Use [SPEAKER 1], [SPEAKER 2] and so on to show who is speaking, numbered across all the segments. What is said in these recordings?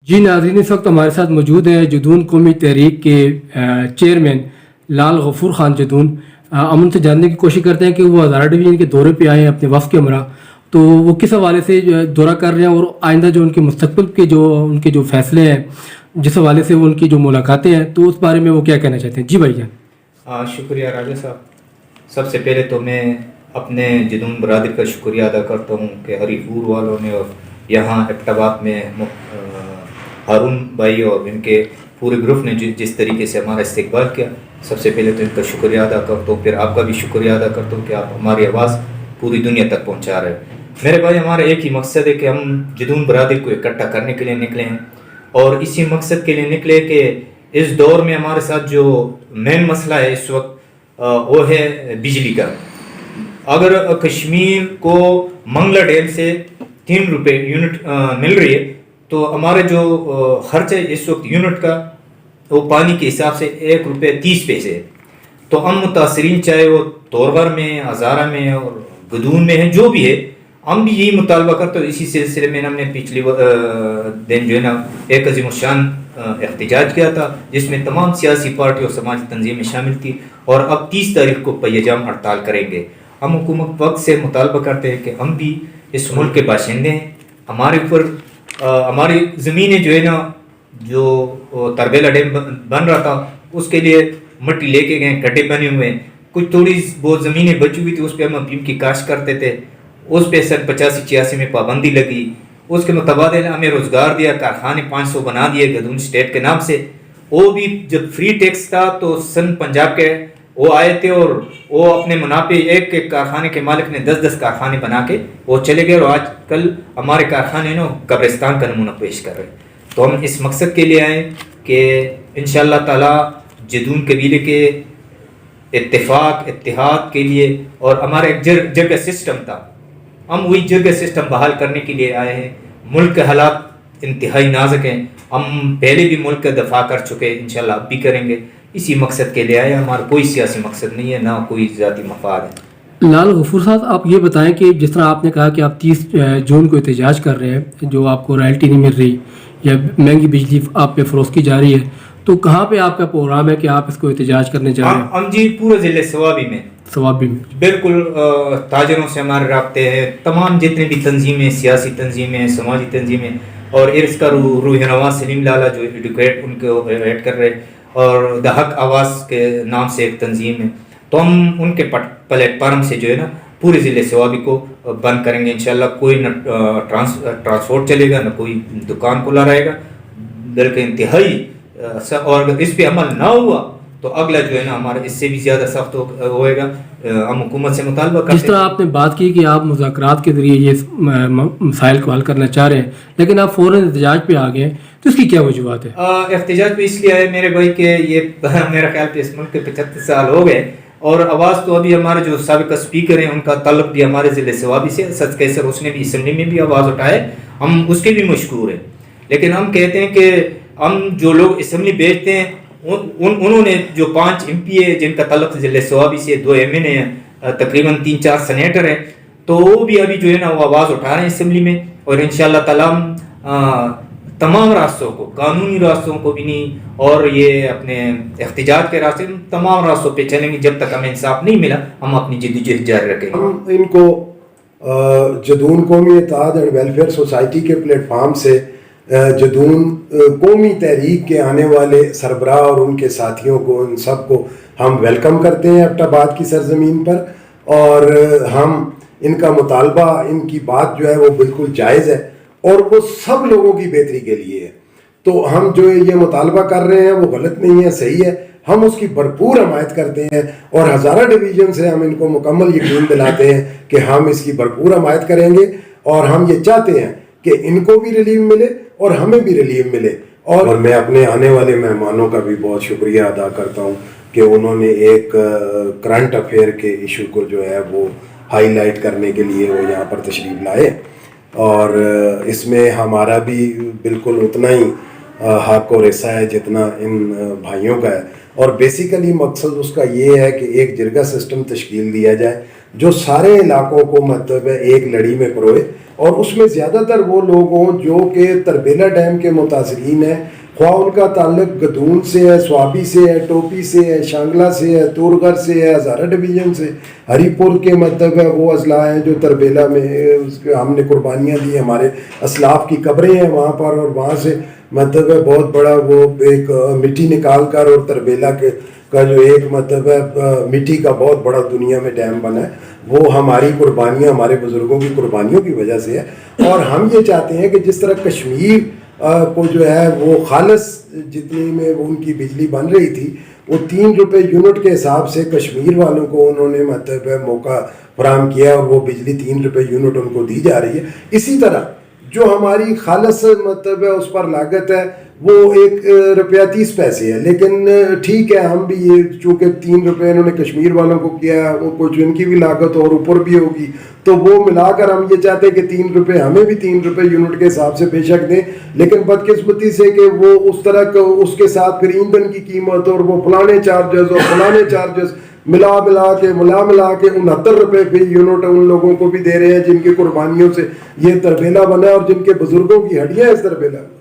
[SPEAKER 1] جی ناظرین، اس وقت ہمارے ساتھ موجود ہیں جدون قومی تحریک کے چیئرمین لال غفور خان جدون۔ ہم ان سے جاننے کی کوشش کرتے ہیں کہ وہ ہزارہ ڈویژن کے دورے پہ آئے ہیں اپنے وفد کے ہمراہ، تو وہ کس حوالے سے دورہ کر رہے ہیں اور آئندہ جو ان کے مستقبل کے ان کے جو فیصلے ہیں جس حوالے سے وہ ان کی جو ملاقاتیں ہیں تو اس بارے میں وہ کیا کہنا چاہتے ہیں۔ جی بھائی جان۔
[SPEAKER 2] شکریہ راجہ صاحب۔ سب سے پہلے تو میں اپنے جدون برادری کا شکریہ ادا کرتا ہوں کہ ہری پور والوں نے اور یہاں ایبٹ میں ہارون بھائی اور ان کے پورے گروپ نے جس طریقے سے ہمارا استقبال کیا، سب سے پہلے تو ان کا شکریہ ادا کرتا ہوں۔ پھر آپ کا بھی شکریہ ادا کرتا ہوں کہ آپ ہماری آواز پوری دنیا تک پہنچا رہے ہیں۔ میرے بھائی، ہمارا ایک ہی مقصد ہے کہ ہم جدون برادری کو اکٹھا کرنے کے لیے نکلے ہیں، اور اسی مقصد کے لیے نکلے کہ اس دور میں ہمارے ساتھ جو مین مسئلہ ہے اس وقت وہ ہے بجلی کا۔ اگر کشمیر کو منگلا ڈیم سے 3 روپے یونٹ مل رہی ہے تو ہمارے جو خرچ ہے اس وقت یونٹ کا وہ پانی کے حساب سے 1 روپے 30 پیسے ہے۔ تو ہم متاثرین، چاہے وہ تورغر میں، ہزارہ میں اور گدون میں ہیں، جو بھی ہے، ہم بھی یہی مطالبہ کرتے ہیں۔ اسی سلسلے میں ہم نے پچھلی دن جو ہے نا ایک عظیم الشان احتجاج کیا تھا، جس میں تمام سیاسی پارٹی اور سماجی تنظیمیں شامل تھی، اور اب 30 تاریخ کو پہیجام ہڑتال کریں گے۔ ہم حکومت وقت سے مطالبہ کرتے ہیں کہ ہم بھی اس ملک کے باشندے ہیں، ہمارے اوپر ہماری زمینیں جو ہے نا، جو تربیلا ڈیم بن رہا تھا اس کے لیے مٹی لے کے گئے، گڈھے بنے ہوئے ہیں، کچھ تھوڑی بہت زمینیں بچی ہوئی تھی، اس پہ ہم افیم کی کاشت کرتے تھے، اس پہ سن 85-86 میں پابندی لگی۔ اس کے متبادل ہمیں روزگار دیا، کارخانے 500 بنا دیے گدون اسٹیٹ کے نام سے۔ وہ بھی جب فری ٹیکس تھا تو سن پنجاب کے وہ آئے تھے، اور وہ اپنے منافع ایک کارخانے کے مالک نے 10-10 کارخانے بنا کے وہ چلے گئے، اور آج کل ہمارے کارخانے نا قبرستان کا نمونہ پیش کر رہے ہیں۔ تو ہم اس مقصد کے لیے آئے کہ انشاءاللہ تعالی جدون قبیلے کے اتفاق اتحاد کے لیے، اور ہمارا ایک جرگہ سسٹم تھا، ہم وہی جرگہ سسٹم بحال کرنے کے لیے آئے ہیں۔ ملک کے حالات انتہائی نازک ہیں، ہم پہلے بھی ملک کا دفاع کر چکے ہیں، انشاءاللہ اب بھی کریں گے۔ اسی مقصد کے لیے آئے، ہمارا کوئی سیاسی مقصد نہیں ہے، نہ کوئی ذاتی مفاد ہے۔
[SPEAKER 1] لال غفور صاحب، آپ یہ بتائیں کہ جس طرح آپ نے کہا کہ آپ 30 جون کو احتجاج کر رہے ہیں، جو آپ کو رائلٹی نہیں مل رہی یا مہنگی بجلی آپ پہ فروخت کی جا رہی ہے، تو کہاں پہ آپ کا پروگرام ہے کہ آپ اس کو احتجاج کرنے جا رہے ہیں؟
[SPEAKER 2] ہم جی پورے ضلع سوابی میں بالکل تاجروں سے ہمارے رابطے ہیں، تمام جتنے بھی تنظیمیں، سیاسی تنظیمیں، سماجی تنظیمیں، اور ارس کا روحنما سلیم لالا جو ایڈوکیٹ ان کو ایڈ کر رہے، اور دا حق آواز کے نام سے ایک تنظیم ہے، تو ہم ان کے پلیٹ فارم سے جو ہے نا پورے ضلع سوابی کو بند کریں گے انشاءاللہ۔ کوئی نہ ٹرانسپورٹ چلے گا، نہ کوئی دکان کھلا رہے گا، بلکہ انتہائی، اور اگر اس پہ عمل نہ ہوا تو اگلا جو ہے نا ہمارا اس سے بھی زیادہ سخت ہوئے گا۔ ہم حکومت سے مطالبہ کرتے ہیں،
[SPEAKER 1] جس طرح آپ نے بات کی کہ آپ مذاکرات کے ذریعے یہ مسائل کو حل کرنا چاہ رہے ہیں، لیکن آپ فوراً احتجاج پہ آ گئے، تو اس کی کیا وجوہات ہے؟
[SPEAKER 2] احتجاج پہ اس لیے آئے میرے بھائی کہ یہ میرا خیال پہ اس ملک کے 75 سال ہو گئے، اور آواز تو ابھی ہمارے جو سابقہ اسپیکر ہیں ان کا تعلق بھی ہمارے ضلع سوابی سے، سچ کیسر، اس نے بھی اسمبلی میں بھی آواز اٹھائے، ہم اس کے بھی مشکور ہیں۔ لیکن ہم کہتے ہیں کہ ہم جو لوگ اسمبلی بھیجتے ہیں، انہوں نے جو 5 MP ہے جن کا تعلق ضلع سوابی سے، 2 MN ہیں، تقریباً 3-4 سینیٹر ہیں، تو وہ بھی ابھی جو ہے نا وہ آواز اٹھا رہے ہیں اسمبلی میں، اور انشاءاللہ تعالی ہم تمام راستوں کو، قانونی راستوں کو بھی نہیں، اور یہ اپنے احتجاج کے راستے، تمام راستوں پہ چلیں گے، جب تک ہمیں انصاف نہیں ملا ہم اپنی جدوجہد جاری رکھیں گے۔
[SPEAKER 3] ہم ان کو جدون قومی اتحاد اینڈ ویلفیئر سوسائٹی کے پلیٹ فارم سے جدون قومی تحریک کے آنے والے سربراہ اور ان کے ساتھیوں کو، ان سب کو ہم ویلکم کرتے ہیں ایبٹ آباد کی سرزمین پر، اور ہم ان کا مطالبہ، ان کی بات جو ہے وہ بالکل جائز ہے، اور وہ سب لوگوں کی بہتری کے لیے ہے۔ تو ہم جو یہ مطالبہ کر رہے ہیں وہ غلط نہیں ہے، صحیح ہے، ہم اس کی بھرپور حمایت کرتے ہیں، اور ہزارہ ڈویژن سے ہم ان کو مکمل یقین دلاتے ہیں کہ ہم اس کی بھرپور حمایت کریں گے، اور ہم یہ چاہتے ہیں کہ ان کو بھی ریلیف ملے اور ہمیں بھی ریلیف ملے۔ اور میں اپنے آنے والے مہمانوں کا بھی بہت شکریہ ادا کرتا ہوں کہ انہوں نے ایک کرنٹ افیئر کے ایشو کو جو ہے وہ ہائی لائٹ کرنے کے لیے وہ یہاں پر تشریف لائے، اور اس میں ہمارا بھی بالکل اتنا ہی حق اور حصہ ہے جتنا ان بھائیوں کا ہے، اور بیسیکلی مقصد اس کا یہ ہے کہ ایک جرگہ سسٹم تشکیل دیا جائے جو سارے علاقوں کو مطلب ہے ایک لڑی میں پروئے، اور اس میں زیادہ تر وہ لوگ ہوں جو کہ تربیلا ڈیم کے متاثرین ہیں، خواہ ان کا تعلق گدون سے ہے، سوابی سے ہے، ٹوپی سے ہے، شانگلہ سے ہے، تورغر سے ہے، ہزارہ ڈویژن سے، ہری پور کے مطلب ہے وہ اضلاع ہیں جو تربیلا میں ہم نے قربانیاں دی، ہمارے اسلاف کی قبریں ہیں وہاں پر، اور وہاں سے مطلب ہے بہت بڑا وہ ایک مٹی نکال کر، اور تربیلا کے کا جو ایک مطلب ہے مٹی کا بہت بڑا دنیا میں ڈیم بنا ہے، وہ ہماری قربانیاں، ہمارے بزرگوں کی قربانیوں کی وجہ سے ہے۔ اور ہم یہ چاہتے ہیں کہ جس طرح کشمیر کو جو ہے وہ خالص جتنی میں ان کی بجلی بن رہی تھی، وہ 3 روپے یونٹ کے حساب سے کشمیر والوں کو انہوں نے مطلب ہے موقع فراہم کیا، اور وہ بجلی 3 روپے یونٹ ان کو دی جا رہی ہے۔ اسی طرح جو ہماری خالص مطلب ہے اس پر لاگت ہے وہ 1 روپیہ 30 پیسے ہے، لیکن ٹھیک ہے ہم بھی یہ چونکہ 3 روپے انہوں نے کشمیر والوں کو کیا، وہ کچھ ان کی بھی لاگت اور اوپر بھی ہوگی، تو وہ ملا کر ہم یہ چاہتے ہیں کہ 3 روپے ہمیں بھی 3 روپے یونٹ کے حساب سے بے شک دیں، لیکن بدقسمتی سے کہ وہ اس طرح اس کے ساتھ پھر ایندھن کی قیمت اور وہ فلانے چارجز اور فلانے چارجز ملا کے 69 روپے فی یونٹ ان لوگوں کو بھی دے رہے ہیں جن کی قربانیوں سے یہ تربیلا بنا ہے اور جن کے بزرگوں کی ہڈیاں اس تربیلا میں۔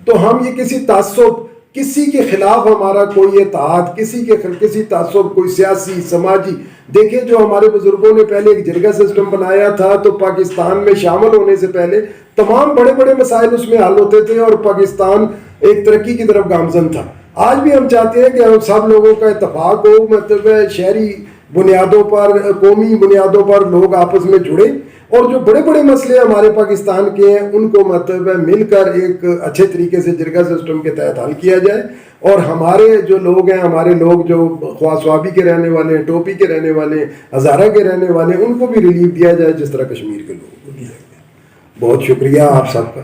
[SPEAKER 3] تو ہم یہ کسی تعصب، کسی کے خلاف ہمارا کوئی اتحاد، کسی تعصب، کوئی سیاسی سماجی، دیکھیں جو ہمارے بزرگوں نے پہلے ایک جرگہ سسٹم بنایا تھا تو پاکستان میں شامل ہونے سے پہلے تمام بڑے بڑے مسائل اس میں حل ہوتے تھے اور پاکستان ایک ترقی کی طرف گامزن تھا۔ آج بھی ہم چاہتے ہیں کہ ہم سب لوگوں کا اتفاق ہو، مطلب شہری بنیادوں پر، قومی بنیادوں پر لوگ آپس میں جڑیں، اور جو بڑے بڑے مسئلے ہمارے پاکستان کے ہیں ان کو مطلب مل کر ایک اچھے طریقے سے جرگہ سسٹم کے تحت حل کیا جائے، اور ہمارے جو لوگ ہیں، ہمارے لوگ جو خواہ سوابی کے رہنے والے ہیں، ٹوپی کے رہنے والے ہیں، ہزارہ کے رہنے والے ہیں، ان کو بھی ریلیف دیا جائے جس طرح کشمیر کے لوگوں کو دیا گیا۔ بہت شکریہ آپ سب کا۔